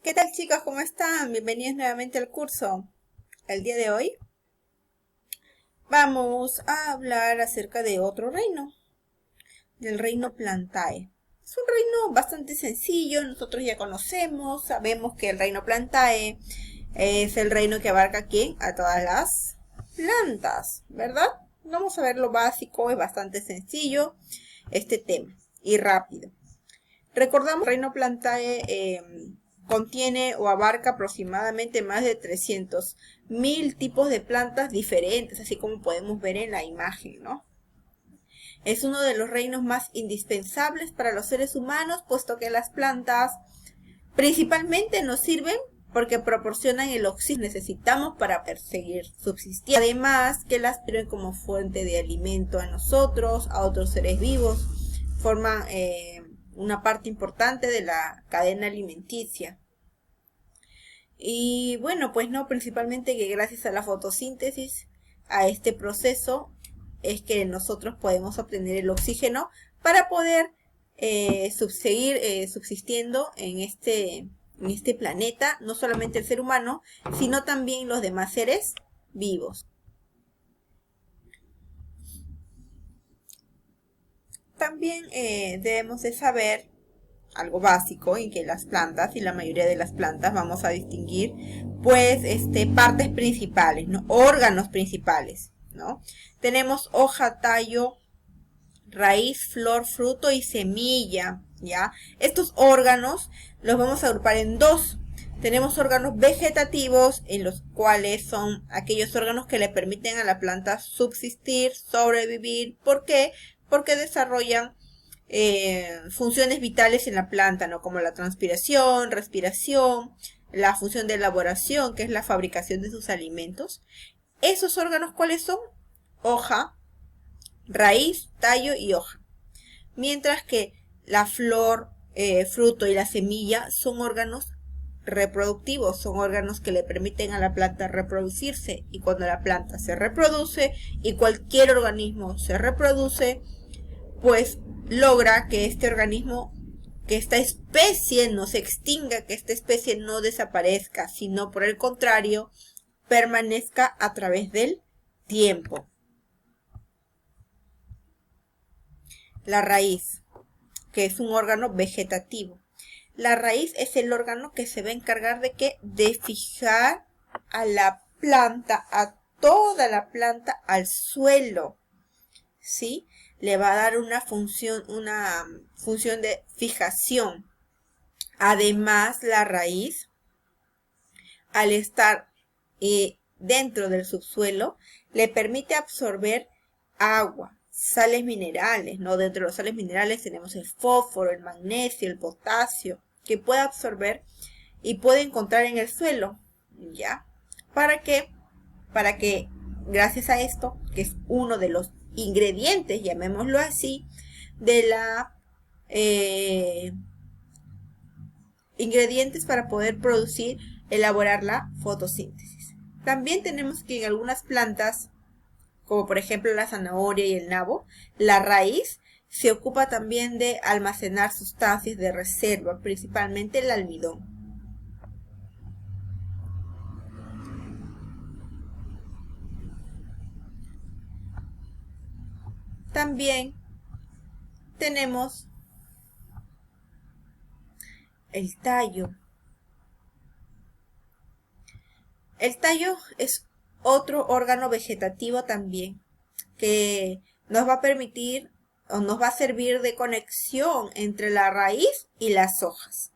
¿Qué tal chicos? ¿Cómo están? Bienvenidos nuevamente al curso. El día de hoy vamos a hablar acerca de otro reino, del reino Plantae. Es un reino bastante sencillo, nosotros ya conocemos, sabemos que el reino Plantae es el reino que abarca ¿quién? A todas las plantas, ¿verdad? Vamos a ver lo básico, es bastante sencillo este tema y rápido. Recordamos que el reino Plantae contiene o abarca aproximadamente más de 300.000 tipos de plantas diferentes, así como podemos ver en la imagen, ¿no? Es uno de los reinos más indispensables para los seres humanos, puesto que las plantas principalmente nos sirven porque proporcionan el oxígeno que necesitamos para seguir subsistiendo. Además, que las sirven como fuente de alimento a nosotros, a otros seres vivos, forman una parte importante de la cadena alimenticia. Y bueno, pues no, principalmente que gracias a la fotosíntesis, a este proceso, es que nosotros podemos obtener el oxígeno para poder seguir subsistiendo en este planeta, no solamente el ser humano, sino también los demás seres vivos. También debemos de saber algo básico en que las plantas, y la mayoría de las plantas vamos a distinguir, pues, partes principales, ¿no? Órganos principales, ¿no? Tenemos hoja, tallo, raíz, flor, fruto y semilla, ¿ya? Estos órganos los vamos a agrupar en dos. Tenemos órganos vegetativos, en los cuales son aquellos órganos que le permiten a la planta subsistir, sobrevivir. ¿Por qué? Porque desarrollan funciones vitales en la planta, ¿no? Como la transpiración, respiración, la función de elaboración, que es la fabricación de sus alimentos. ¿Esos órganos cuáles son? Hoja, raíz, tallo y hoja. Mientras que la flor, fruto y la semilla son órganos reproductivos, son órganos que le permiten a la planta reproducirse. Y cuando la planta se reproduce y cualquier organismo se reproduce, pues logra que este organismo, que esta especie no se extinga, que esta especie no desaparezca, sino por el contrario, permanezca a través del tiempo. La raíz, que es un órgano vegetativo. La raíz es el órgano que se va a encargar de ¿qué? De fijar a la planta, a toda la planta, al suelo, ¿sí? Le va a dar una función de fijación. Además, la raíz, al estar dentro del subsuelo, le permite absorber agua, sales minerales, ¿no? Dentro de los sales minerales tenemos el fósforo, el magnesio, el potasio, que puede absorber y puede encontrar en el suelo, ¿ya? ¿Para qué? Para que, gracias a esto, que es uno de los ingredientes, llamémoslo así, de la ingredientes para poder elaborar la fotosíntesis. También tenemos que en algunas plantas, como por ejemplo la zanahoria y el nabo, la raíz se ocupa también de almacenar sustancias de reserva, principalmente el almidón. También tenemos el tallo. El tallo es otro órgano vegetativo también, que nos va a permitir o nos va a servir de conexión entre la raíz y las hojas.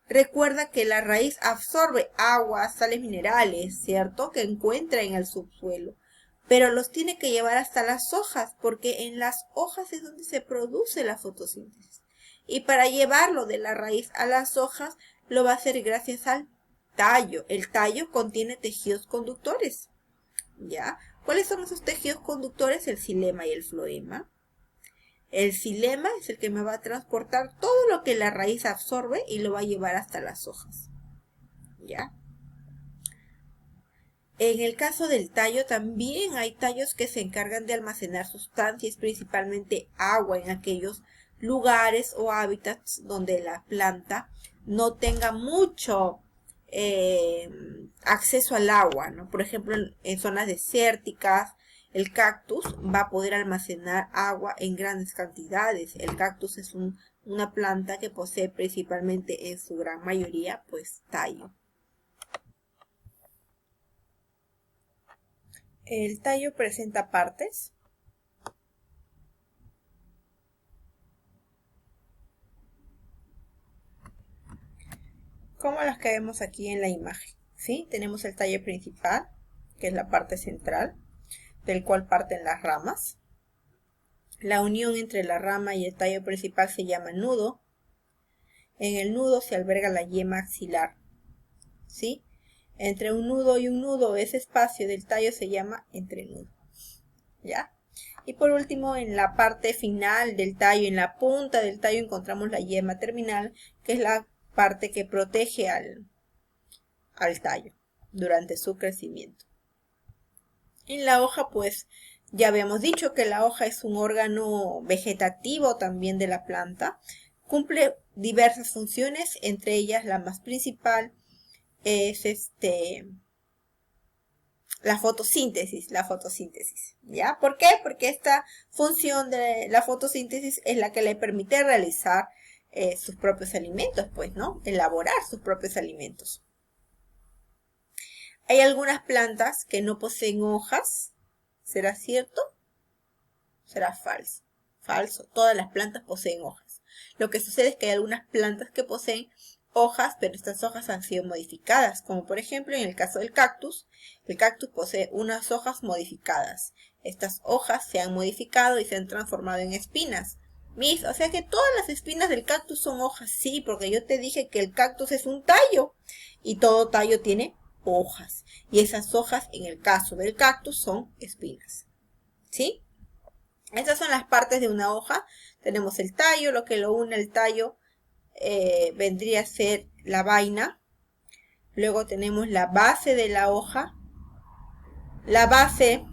Recuerda que la raíz absorbe agua, sales minerales, ¿cierto? Que encuentra en el subsuelo, pero los tiene que llevar hasta las hojas, porque en las hojas es donde se produce la fotosíntesis. Y para llevarlo de la raíz a las hojas, lo va a hacer gracias al tallo. El tallo contiene tejidos conductores, ¿ya? ¿Cuáles son esos tejidos conductores? El xilema y el floema. El xilema es el que me va a transportar todo lo que la raíz absorbe y lo va a llevar hasta las hojas, ¿ya? En el caso del tallo también hay tallos que se encargan de almacenar sustancias, principalmente agua, en aquellos lugares o hábitats donde la planta no tenga mucho acceso al agua, ¿no? Por ejemplo, en zonas desérticas, el cactus va a poder almacenar agua en grandes cantidades. El cactus es una planta que posee principalmente en su gran mayoría, pues, tallo. El tallo presenta partes como las que vemos aquí en la imagen, ¿sí? Tenemos el tallo principal, que es la parte central, del cual parten las ramas. La unión entre la rama y el tallo principal se llama nudo. En el nudo se alberga la yema axilar, ¿sí? Entre un nudo y un nudo, ese espacio del tallo se llama entrenudo, ¿ya? Y por último, en la parte final del tallo, en la punta del tallo, encontramos la yema terminal, que es la parte que protege al tallo durante su crecimiento. En la hoja, pues, ya habíamos dicho que la hoja es un órgano vegetativo también de la planta. Cumple diversas funciones, entre ellas la más principal es la fotosíntesis, ¿ya? ¿Por qué? Porque esta función de la fotosíntesis es la que le permite realizar sus propios alimentos, pues, ¿no? Elaborar sus propios alimentos. Hay algunas plantas que no poseen hojas. ¿Será cierto? ¿Será falso? Falso. Todas las plantas poseen hojas. Lo que sucede es que hay algunas plantas que poseen hojas, pero estas hojas han sido modificadas, como por ejemplo en el caso del cactus. El cactus posee unas hojas modificadas. Estas hojas se han modificado y se han transformado en espinas. O sea que todas las espinas del cactus son hojas. Sí, porque yo te dije que el cactus es un tallo y todo tallo tiene hojas. Y esas hojas, en el caso del cactus, son espinas. ¿Sí? Estas son las partes de una hoja. Tenemos el tallo, lo que lo une al tallo vendría a ser la vaina. Luego tenemos la base de la hoja. La base,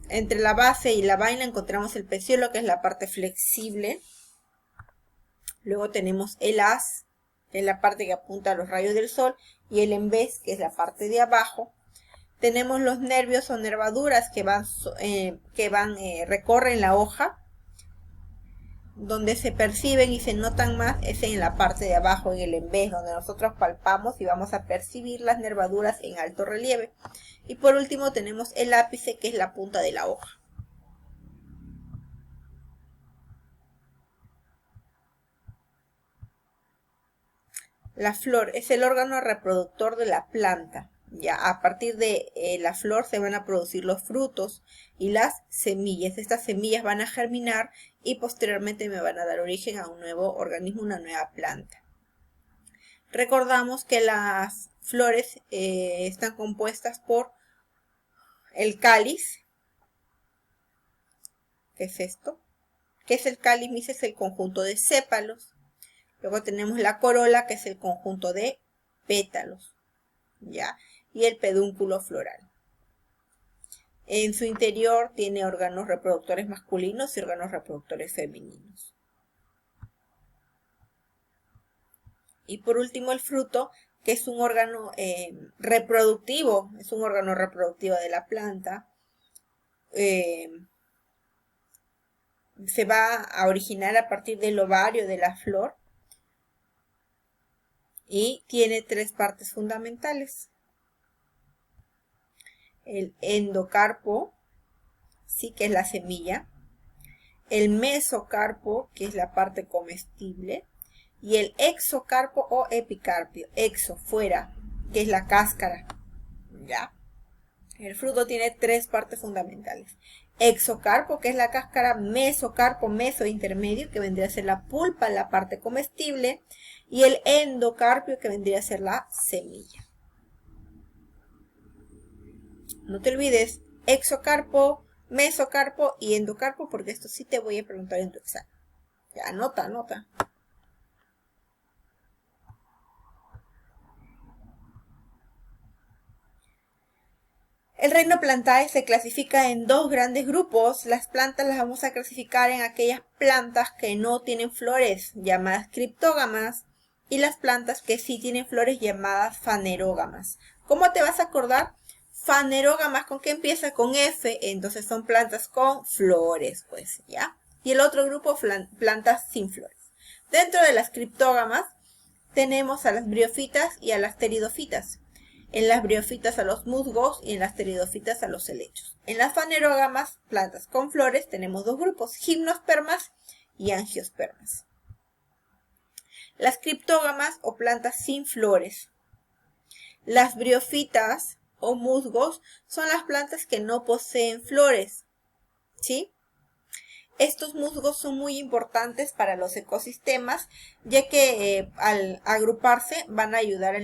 entre la base y la vaina encontramos el peciolo, que es la parte flexible. Luego tenemos el haz, que es la parte que apunta a los rayos del sol, y el embés, que es la parte de abajo. Tenemos los nervios o nervaduras que recorren la hoja. Donde se perciben y se notan más es en la parte de abajo, en el embés, donde nosotros palpamos y vamos a percibir las nervaduras en alto relieve. Y por último tenemos el ápice, que es la punta de la hoja. La flor es el órgano reproductor de la planta. Ya a partir de la flor se van a producir los frutos y las semillas. Estas semillas van a germinar y posteriormente me van a dar origen a un nuevo organismo, una nueva planta. Recordamos que las flores están compuestas por el cáliz. ¿Qué es esto? ¿Qué es el cáliz? Es el conjunto de sépalos. Luego tenemos la corola, que es el conjunto de pétalos, ¿ya? Y el pedúnculo floral. En su interior tiene órganos reproductores masculinos y órganos reproductores femeninos. Y por último el fruto, que es un órgano reproductivo, es un órgano reproductivo de la planta. Se va a originar a partir del ovario de la flor. Y tiene tres partes fundamentales. El endocarpo, sí, que es la semilla. El mesocarpo, que es la parte comestible. Y el exocarpo o epicarpio, exo, fuera, que es la cáscara. ¿Ya? El fruto tiene tres partes fundamentales. Exocarpo, que es la cáscara, mesocarpo, meso intermedio, que vendría a ser la pulpa, la parte comestible, y el endocarpio, que vendría a ser la semilla. No te olvides, exocarpo, mesocarpo y endocarpo, porque esto sí te voy a preguntar en tu examen. Ya, anota, anota. El reino Plantae se clasifica en dos grandes grupos. Las plantas las vamos a clasificar en aquellas plantas que no tienen flores, llamadas criptógamas, y las plantas que sí tienen flores llamadas fanerógamas. ¿Cómo te vas a acordar? Fanerógamas, ¿con qué empieza? Con F, entonces son plantas con flores, pues, ¿ya? Y el otro grupo, plantas sin flores. Dentro de las criptógamas tenemos a las briófitas y a las pteridofitas. En las briófitas a los musgos y en las pteridofitas a los helechos. En las fanerógamas, plantas con flores, tenemos dos grupos, gimnospermas y angiospermas. Las criptógamas o plantas sin flores. Las briófitas o musgos son las plantas que no poseen flores, ¿sí? Estos musgos son muy importantes para los ecosistemas, ya que al agruparse van a ayudar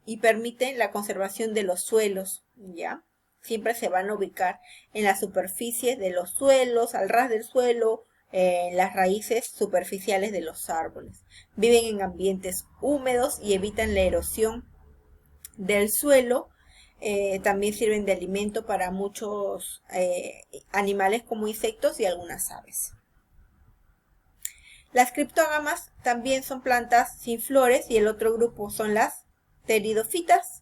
y permiten la conservación de los suelos, ¿ya? Siempre se van a ubicar en la superficie de los suelos, al ras del suelo, en las raíces superficiales de los árboles. Viven en ambientes húmedos y evitan la erosión del suelo. También sirven de alimento para muchos animales como insectos y algunas aves. Las criptógamas también son plantas sin flores y el otro grupo son las pteridofitas.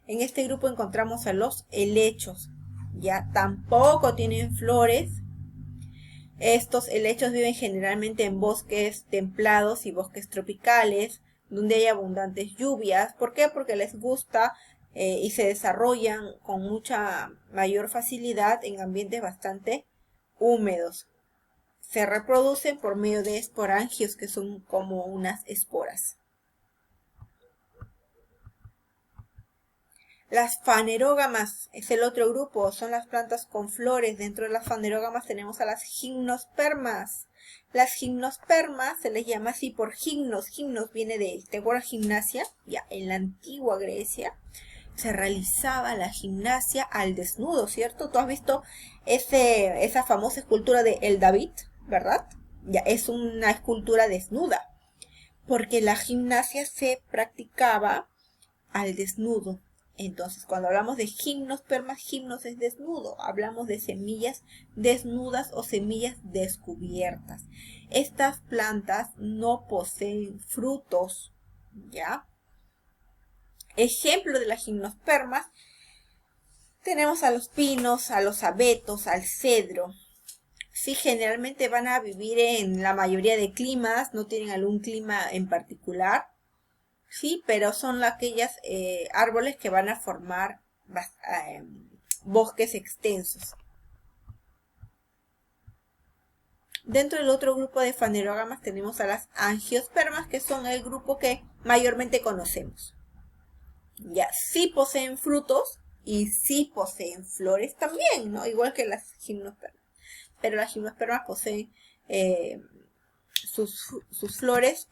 En este grupo encontramos a los helechos. Ya tampoco tienen flores. Estos helechos viven generalmente en bosques templados y bosques tropicales, donde hay abundantes lluvias. ¿Por qué? Porque les gusta y se desarrollan con mucha mayor facilidad en ambientes bastante húmedos. Se reproducen por medio de esporangios, que son como unas esporas. Las fanerógamas es el otro grupo, son las plantas con flores. Dentro de las fanerógamas tenemos a las gimnospermas. Las gimnospermas se les llama así por gimnos. Gimnos viene de, ¿te acuerdas? Gimnasia. Ya, en la antigua Grecia se realizaba la gimnasia al desnudo, ¿cierto? Tú has visto esa famosa escultura de El David, ¿verdad? Ya, es una escultura desnuda, porque la gimnasia se practicaba al desnudo. Entonces, cuando hablamos de gimnospermas, gimnos es desnudo. Hablamos de semillas desnudas o semillas descubiertas. Estas plantas no poseen frutos, ¿ya? Ejemplo de las gimnospermas, tenemos a los pinos, a los abetos, al cedro. Sí, generalmente van a vivir en la mayoría de climas, no tienen algún clima en particular. Sí, pero son aquellas árboles que van a formar bosques extensos. Dentro del otro grupo de fanerógamas tenemos a las angiospermas, que son el grupo que mayormente conocemos. Ya, sí poseen frutos y sí poseen flores también, ¿no? Igual que las gimnospermas. Pero las gimnospermas poseen sus flores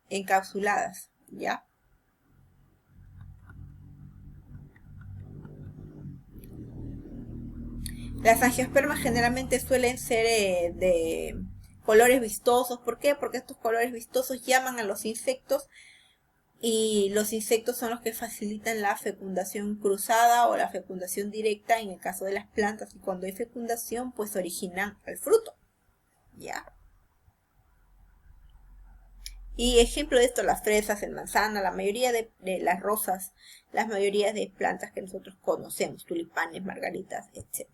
encapsuladas, ¿ya? Las angiospermas generalmente suelen ser de colores vistosos. ¿Por qué? Porque estos colores vistosos llaman a los insectos y los insectos son los que facilitan la fecundación cruzada o la fecundación directa en el caso de las plantas. Y cuando hay fecundación, pues originan el fruto, ¿ya? Y ejemplo de esto, las fresas, el manzana, la mayoría de las rosas, las mayorías de plantas que nosotros conocemos, tulipanes, margaritas, etc.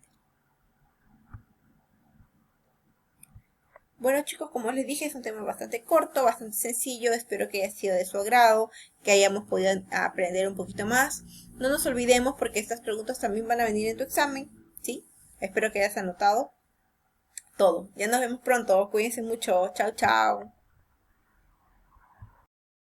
Bueno, chicos, como les dije, es un tema bastante corto, bastante sencillo. Espero que haya sido de su agrado, que hayamos podido aprender un poquito más. No nos olvidemos, porque estas preguntas también van a venir en tu examen, ¿sí? Espero que hayas anotado todo. Ya nos vemos pronto. Cuídense mucho. Chao, chao.